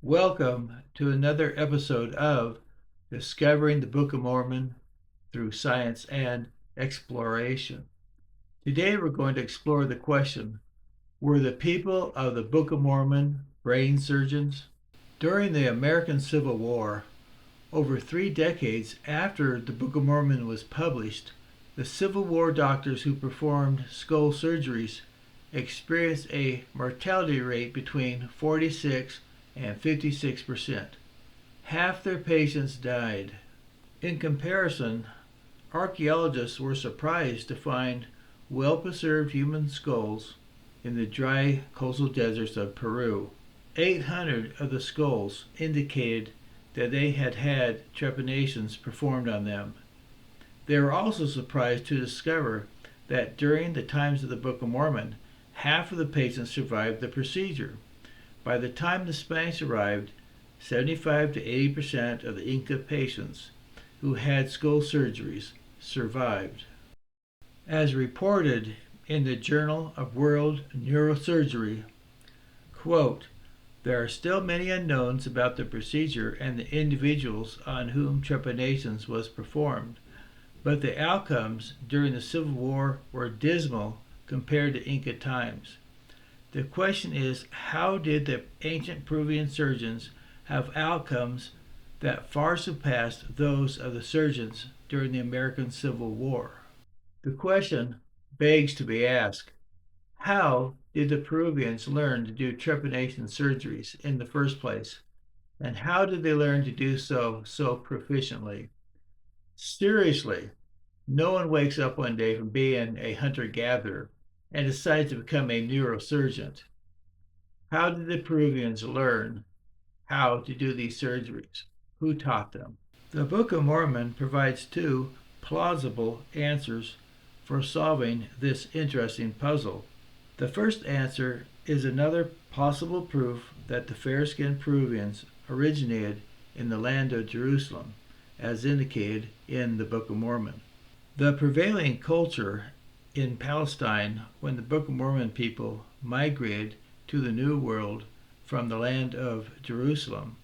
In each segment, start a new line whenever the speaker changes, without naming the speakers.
Welcome to another episode of Discovering the Book of Mormon through Science and Exploration. Today we're going to explore the question, were the people of the Book of Mormon brain surgeons? During the American Civil War, over 3 decades after the Book of Mormon was published, the Civil War doctors who performed skull surgeries experienced a mortality rate between 46 and 56%. Half their patients died. In comparison, archaeologists were surprised to find well-preserved human skulls in the dry coastal deserts of Peru. 800 of the skulls indicated that they had had trepanations performed on them. They were also surprised to discover that during the times of the Book of Mormon, half of the patients survived the procedure. By the time the Spanish arrived, 75 to 80% of the Inca patients who had skull surgeries survived. As reported in the Journal of World Neurosurgery, quote, there are still many unknowns about the procedure and the individuals on whom trepanations was performed, but the outcomes during the Civil War were dismal compared to Inca times. The question is, how did the ancient Peruvian surgeons have outcomes that far surpassed those of the surgeons during the American Civil War? The question begs to be asked, how did the Peruvians learn to do trepanation surgeries in the first place? And how did they learn to do so proficiently? Seriously, no one wakes up one day from being a hunter-gatherer and decides to become a neurosurgeon. How did the Peruvians learn how to do these surgeries? Who taught them? The Book of Mormon provides two plausible answers for solving this interesting puzzle. The first answer is another possible proof that the fair-skinned Peruvians originated in the land of Jerusalem, as indicated in the Book of Mormon. The prevailing culture in Palestine when the Book of Mormon people migrated to the New World from the land of Jerusalem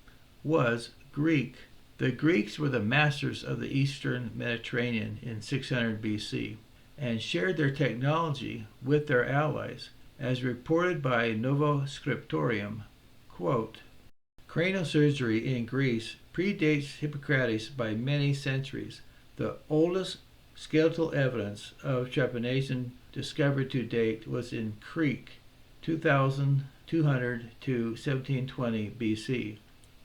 was Greek. The Greeks were the masters of the Eastern Mediterranean in 600 BC and shared their technology with their allies, as reported by Novo Scriptorium. Quote, cranial surgery in Greece predates Hippocrates by many centuries. The oldest skeletal evidence of trepanation discovered to date was in Crete, 2200 to 1720 BC.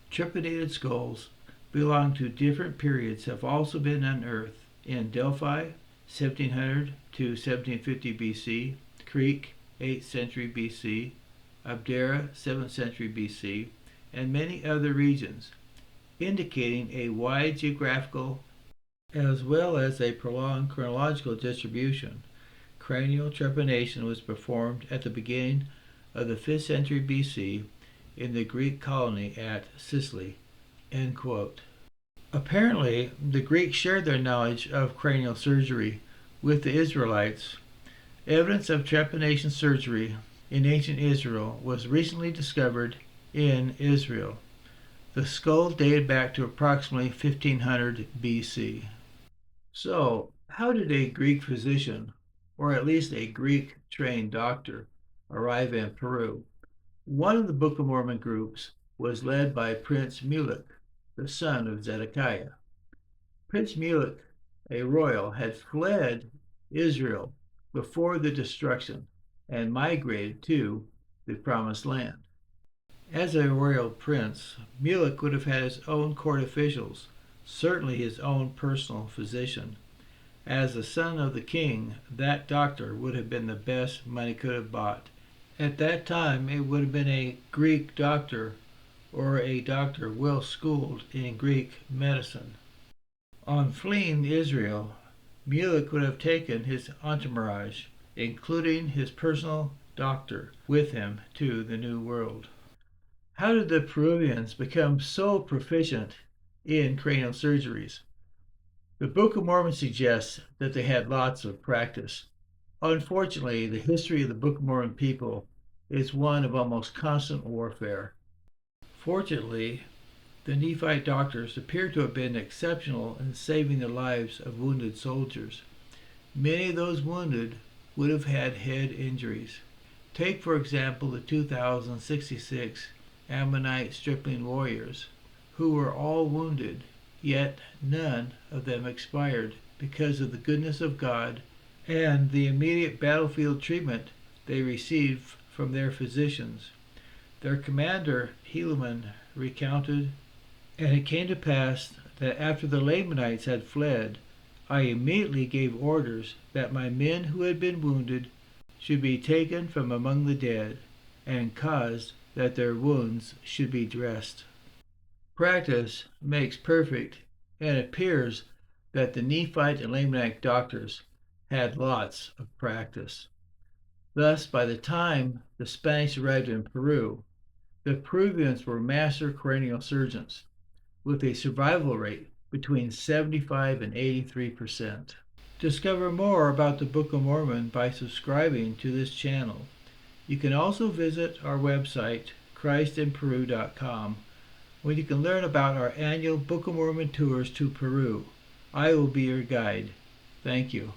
Trepanated skulls belong to different periods have also been unearthed in Delphi, 1700 to 1750 BC, Crete, 8th century BC, Abdera, 7th century BC, and many other regions, indicating a wide geographical as well as a prolonged chronological distribution. Cranial trepanation was performed at the beginning of the 5th century BC in the Greek colony at Sicily. End quote. Apparently, the Greeks shared their knowledge of cranial surgery with the Israelites. Evidence of trepanation surgery in ancient Israel was recently discovered in Israel. The skull dated back to approximately 1500 BC. So, how did a Greek physician, or at least a Greek-trained doctor, arrive in Peru? One of the Book of Mormon groups was led by Prince Mulek, the son of Zedekiah. Prince Mulek, a royal, had fled Israel before the destruction and migrated to the Promised Land. As a royal prince, Mulek would have had his own court officials, certainly his own personal physician. As the son of the king, that doctor would have been the best money could have bought. At that time, it would have been a Greek doctor or a doctor well schooled in Greek medicine. On fleeing Israel, Mulek would have taken his entourage, including his personal doctor, with him to the New World. How did the Peruvians become so proficient in cranial surgeries? The Book of Mormon suggests that they had lots of practice. Unfortunately, the history of the Book of Mormon people is one of almost constant warfare. Fortunately, the Nephite doctors appear to have been exceptional in saving the lives of wounded soldiers. Many of those wounded would have had head injuries. Take, for example, the 2,066 Ammonite stripling warriors, who were all wounded, yet none of them expired because of the goodness of God and the immediate battlefield treatment they received from their physicians. Their commander, Helaman, recounted, "And it came to pass that after the Lamanites had fled, I immediately gave orders that my men who had been wounded should be taken from among the dead, and caused that their wounds should be dressed." Practice makes perfect, and it appears that the Nephite and Lamanite doctors had lots of practice. Thus, by the time the Spanish arrived in Peru, the Peruvians were master cranial surgeons, with a survival rate between 75 and 83%. Discover more about the Book of Mormon by subscribing to this channel. You can also visit our website, christinperu.com, where you can learn about our annual Book of Mormon tours to Peru. I will be your guide. Thank you.